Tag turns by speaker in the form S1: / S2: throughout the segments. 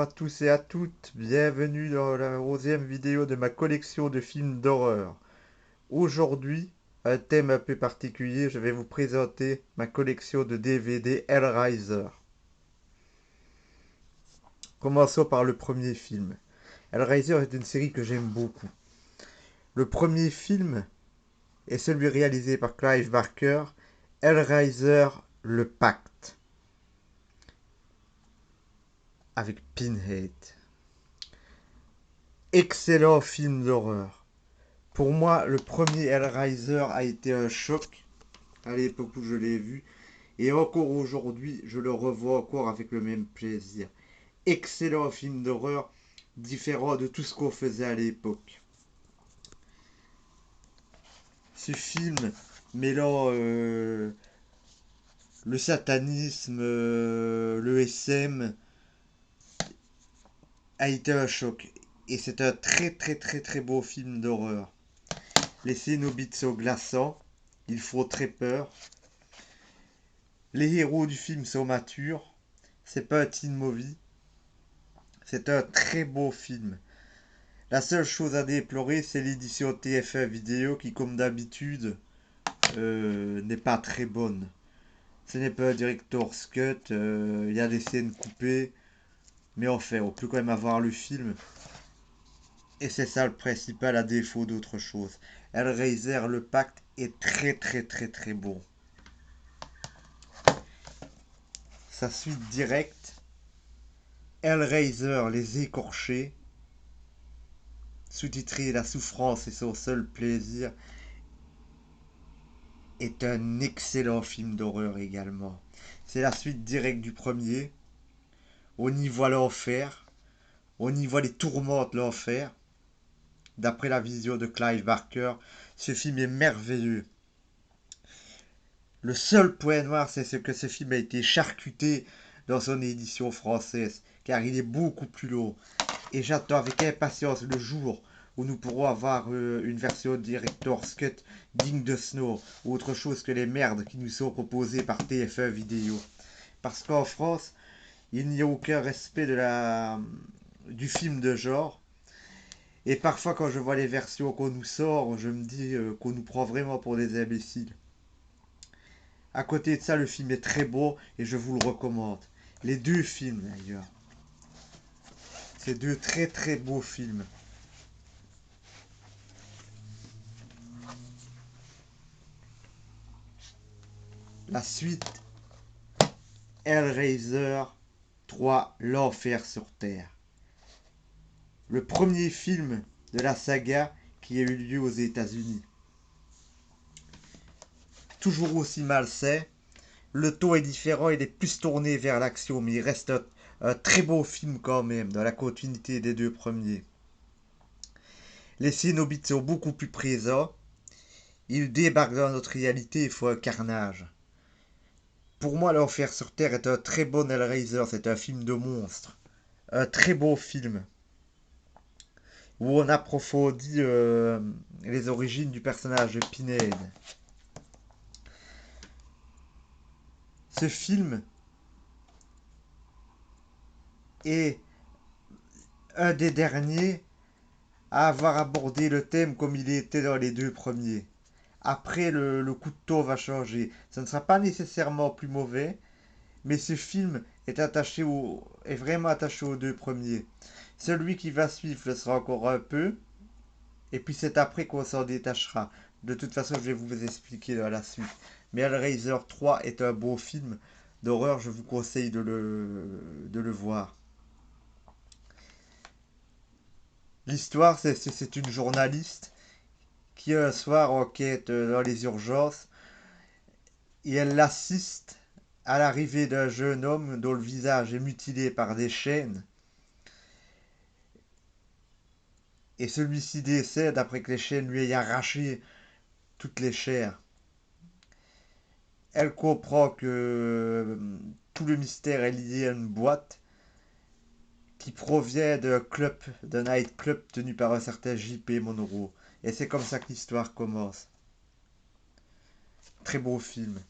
S1: À tous et à toutes, bienvenue dans la 11e vidéo de ma collection de films d'horreur. Aujourd'hui, un thème un peu particulier, je vais vous présenter ma collection de DVD Hellraiser. Commençons par le premier film. Hellraiser est une série que j'aime beaucoup. Le premier film est celui réalisé par Clive Barker, Hellraiser le Pacte, avec Pinhead. Excellent film d'horreur. Pour moi, le premier Hellraiser a été un choc à l'époque où je l'ai vu. Et encore aujourd'hui, je le revois encore avec le même plaisir. Excellent film d'horreur, différent de tout ce qu'on faisait à l'époque. Ce film mêlant le satanisme, le SM, a été un choc. Et c'est un très très très très beau film d'horreur. Les cénobites sont glaçants, ils font très peur. Les héros du film sont matures. C'est pas un teen movie. C'est un très beau film. La seule chose à déplorer, c'est l'édition TF1 vidéo qui, comme d'habitude, n'est pas très bonne. Ce n'est pas un director's cut, il y a des scènes coupées, mais enfin, on peut quand même avoir le film. Et c'est ça le principal à défaut d'autre chose. Hellraiser, le pacte est très très très très bon. Sa suite directe, Hellraiser, les écorchés, sous-titré La souffrance est son seul plaisir, est un excellent film d'horreur également. C'est la suite directe du premier. On y voit l'enfer. On y voit les tourments de l'enfer. D'après la vision de Clive Barker, ce film est merveilleux. Le seul point noir, c'est ce que ce film a été charcuté dans son édition française, car il est beaucoup plus long. Et j'attends avec impatience le jour où nous pourrons avoir une version Director's Cut digne de Snow, ou autre chose que les merdes qui nous sont proposées par TF1 Vidéo. Parce qu'en France, il n'y a aucun respect du film de genre. Et parfois, quand je vois les versions qu'on nous sort, je me dis qu'on nous prend vraiment pour des imbéciles. À côté de ça, le film est très beau et je vous le recommande. Les deux films, d'ailleurs. C'est deux très très beaux films. La suite, Hellraiser 3, L'Enfer sur Terre. Le premier film de la saga qui a eu lieu aux États-Unis. Toujours aussi malsain, le ton est différent, il est plus tourné vers l'action, mais il reste un très beau film quand même, dans la continuité des deux premiers. Les Cénobites sont beaucoup plus présents, ils débarquent dans notre réalité et font un carnage. Pour moi, L'Enfer sur Terre est un très bon Hellraiser, c'est un film de monstre. Un très beau film, où on approfondit les origines du personnage de Pinhead. Ce film est un des derniers à avoir abordé le thème comme il était dans les deux premiers. Après, le coup de ton va changer. Ça ne sera pas nécessairement plus mauvais, mais ce film est vraiment attaché aux deux premiers. Celui qui va suivre le sera encore un peu, et puis c'est après qu'on s'en détachera. De toute façon, je vais vous expliquer dans la suite. Mais Hellraiser 3 est un beau film d'horreur, je vous conseille de le voir. L'histoire, c'est une journaliste qui un soir enquête dans les urgences et elle assiste à l'arrivée d'un jeune homme dont le visage est mutilé par des chaînes. Et celui-ci décède après que les chaînes lui aient arraché toutes les chairs. Elle comprend que tout le mystère est lié à une boîte qui provient d'un nightclub tenu par un certain JP Monroe. Et c'est comme ça que l'histoire commence. Très beau film.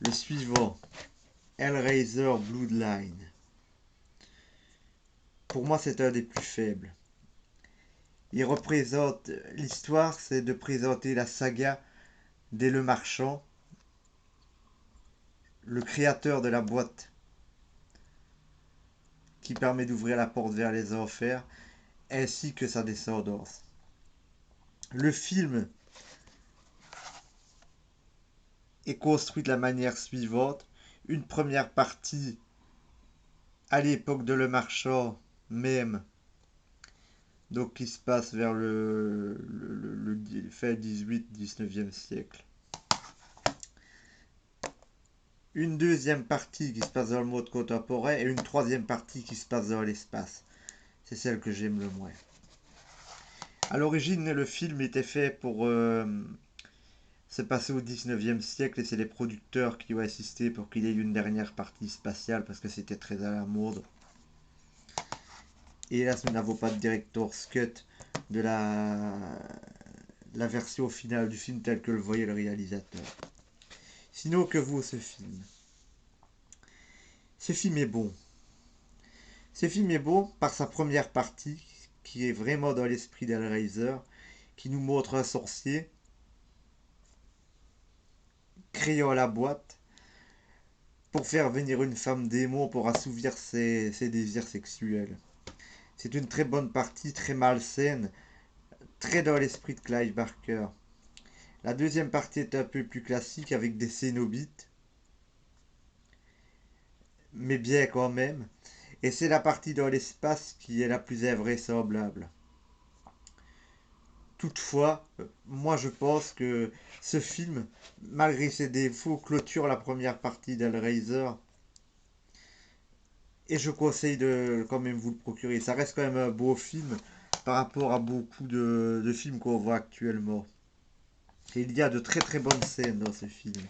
S1: Le suivant, Hellraiser Bloodline. Pour moi, c'est un des plus faibles. Il représente l'histoire, c'est de présenter la saga dès le marchand, le créateur de la boîte qui permet d'ouvrir la porte vers les enfers, ainsi que sa descendance. Le film est construit de la manière suivante. Une première partie à l'époque de Le Marchand même, donc qui se passe vers le fin 18-19e siècle. Une deuxième partie qui se passe dans le monde contemporain et une troisième partie qui se passe dans l'espace. C'est celle que j'aime le moins. À l'origine, le film était fait pour se passer au 19e siècle et c'est les producteurs qui ont insisté pour qu'il y ait une dernière partie spatiale parce que c'était très à la mode. Et hélas, nous n'avons pas de director's cut de la version finale du film tel que le voyait le réalisateur. Sinon, que vaut ce film? Ce film est bon. Ce film est bon par sa première partie, qui est vraiment dans l'esprit d'Hellraiser, qui nous montre un sorcier créant la boîte pour faire venir une femme démon pour assouvir ses désirs sexuels. C'est une très bonne partie, très malsaine, très dans l'esprit de Clive Barker. La deuxième partie est un peu plus classique avec des cénobites, mais bien quand même. Et c'est la partie dans l'espace qui est la plus invraisemblable. Toutefois, moi je pense que ce film, malgré ses défauts, clôture la première partie d'Hellraiser. Et je conseille de quand même vous le procurer. Ça reste quand même un beau film par rapport à beaucoup de films qu'on voit actuellement. Et il y a de très très bonnes scènes dans ce film.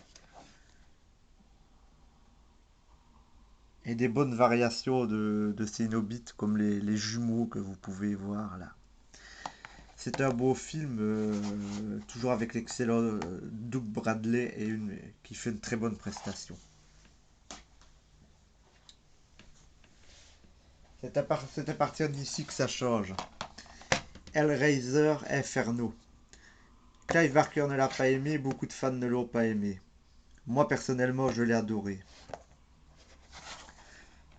S1: Et des bonnes variations de Cénobites comme les jumeaux que vous pouvez voir là. C'est un beau film, toujours avec l'excellent Doug Bradley qui fait une très bonne prestation. C'est à partir d'ici que ça change. Hellraiser Inferno. Clive Barker ne l'a pas aimé, beaucoup de fans ne l'ont pas aimé. Moi personnellement, je l'ai adoré.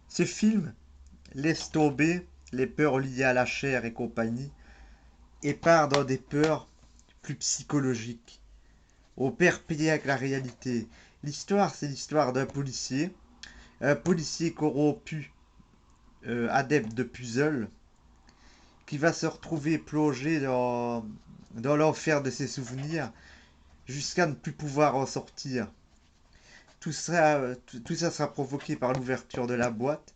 S1: Ce film laisse tomber les peurs liées à la chair et compagnie et part dans des peurs plus psychologiques. Au père plié avec la réalité. L'histoire, c'est l'histoire d'un policier. Un policier corrompu, adepte de puzzle, qui va se retrouver plongé dans l'enfer de ses souvenirs jusqu'à ne plus pouvoir en sortir. Tout ça sera provoqué par l'ouverture de la boîte.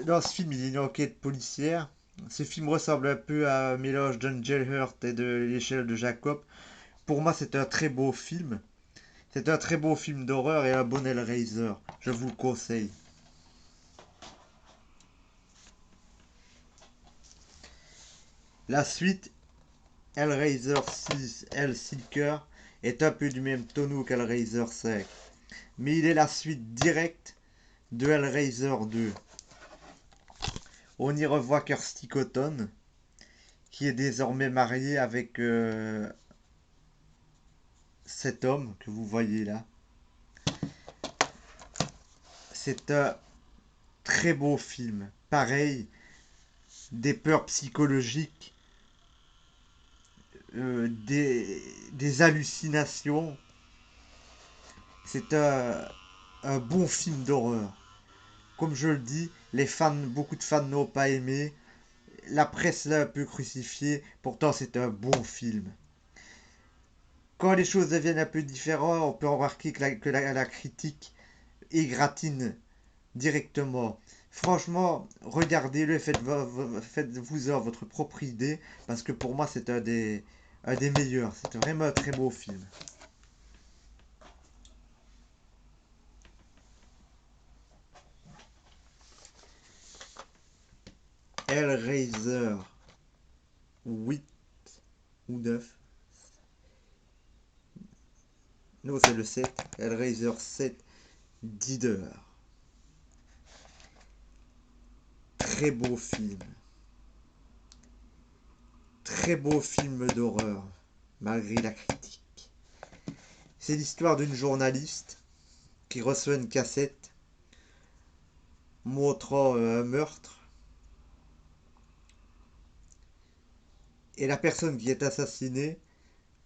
S1: Dans ce film, il y a une enquête policière. Ce film ressemble un peu à un mélange d'Angel Heart et de l'échelle de Jacob. Pour moi, c'est un très beau film. C'est un très beau film d'horreur et un bon Hellraiser. Je vous le conseille. La suite, Hellraiser 6 Hellseeker, est un peu du même tonneau qu'Hellraiser 5. Mais il est la suite directe de Hellraiser 2. On y revoit Kirsty Cotton, qui est désormais mariée avec cet homme que vous voyez là. C'est un très beau film. Pareil, des peurs psychologiques, des hallucinations. C'est un bon film d'horreur. Comme je le dis, beaucoup de fans n'ont pas aimé. La presse l'a un peu crucifié. Pourtant, c'est un bon film. Quand les choses deviennent un peu différentes, on peut remarquer que la critique égratigne directement. Franchement, regardez-le, faites-vous-en votre propre idée, parce que pour moi, c'est un des meilleurs. C'est vraiment un très beau film. Hellraiser 8 ou 9. Non, c'est le 7. Hellraiser 7, Deader. Très beau film. Très beau film d'horreur, malgré la critique. C'est l'histoire d'une journaliste qui reçoit une cassette montrant un meurtre. Et la personne qui est assassinée,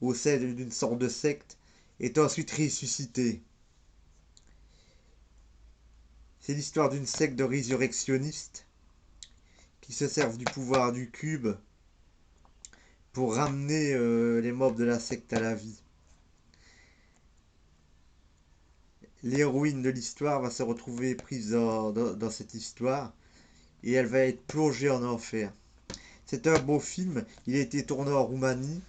S1: au sein d'une sorte de secte, est ensuite ressuscitée. C'est l'histoire d'une secte de résurrectionnistes qui se servent du pouvoir du cube pour ramener les membres de la secte à la vie. L'héroïne de l'histoire va se retrouver prise dans cette histoire et elle va être plongée en enfer. C'est un beau film, il a été tourné en Roumanie,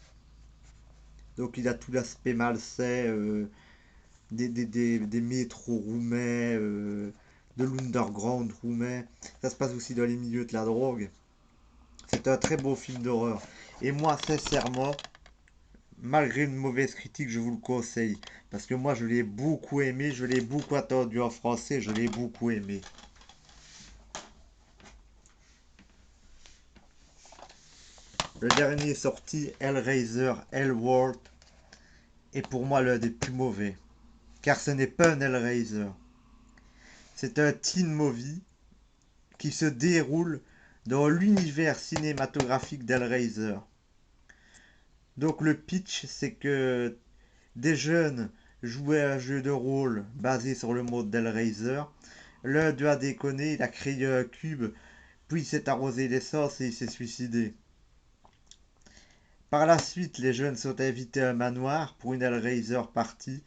S1: donc il a tout l'aspect malsain des métros roumains, de l'underground roumain. Ça se passe aussi dans les milieux de la drogue. C'est un très beau film d'horreur. Et moi, sincèrement, malgré une mauvaise critique, je vous le conseille. Parce que moi, je l'ai beaucoup aimé, je l'ai beaucoup attendu en français, je l'ai beaucoup aimé. Le dernier sorti, Hellraiser Hellworld, est pour moi l'un des plus mauvais. Car ce n'est pas un Hellraiser. C'est un teen movie qui se déroule dans l'univers cinématographique d'Hellraiser. Donc le pitch, c'est que des jeunes jouaient à un jeu de rôle basé sur le mode d'Hellraiser. L'un d'eux a déconné, il a créé un cube, puis il s'est arrosé d'essence et il s'est suicidé. Par la suite, les jeunes sont invités à un manoir pour une Hellraiser party.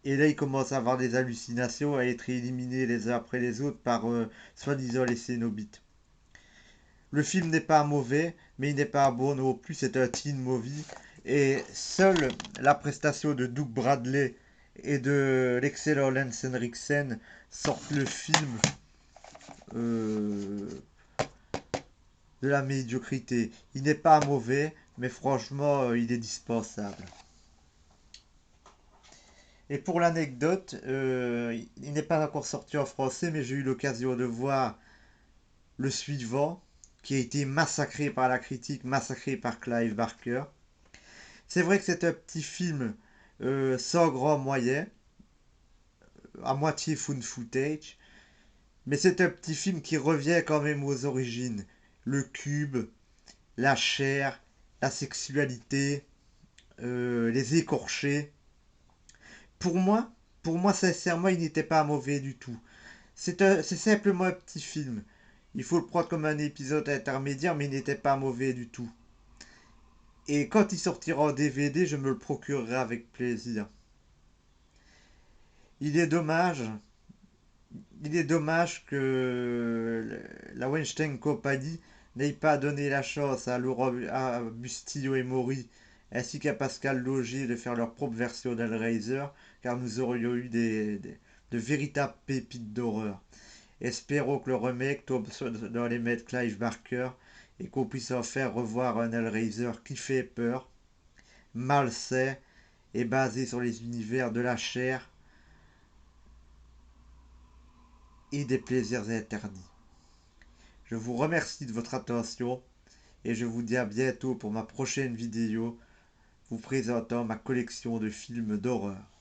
S1: Et là, ils commencent à avoir des hallucinations, à être éliminés les uns après les autres par soi-disant les Cénobites. Le film n'est pas mauvais, mais il n'est pas bon non plus, c'est un teen movie. Et seule la prestation de Doug Bradley et de l'excellent Lance Henriksen sortent le film euh, de la médiocrité. Il n'est pas mauvais, mais franchement, il est dispensable. Et pour l'anecdote, il n'est pas encore sorti en français, mais j'ai eu l'occasion de voir le suivant, qui a été massacré par la critique, massacré par Clive Barker. C'est vrai que c'est un petit film sans grand moyen, à moitié found footage, mais c'est un petit film qui revient quand même aux origines. Le cube, la chair, la sexualité, les écorchés. Pour moi, pour moi, sincèrement, il n'était pas mauvais du tout. C'est simplement un petit film. Il faut le prendre comme un épisode intermédiaire, mais il n'était pas mauvais du tout. Et quand il sortira en DVD, je me le procurerai avec plaisir. Il est dommage, il est dommage que la Weinstein Company n'ait pas donné la chance à Laurent à Bustillo et Maury ainsi qu'à Pascal Logier de faire leur propre version d'Hellraiser, car nous aurions eu de véritables pépites d'horreur. Espérons que le remake tombe dans les mains de Clive Barker et qu'on puisse en faire revoir un Hellraiser qui fait peur, malsain et basé sur les univers de la chair et des plaisirs interdits. Je vous remercie de votre attention et je vous dis à bientôt pour ma prochaine vidéo vous présentant ma collection de films d'horreur.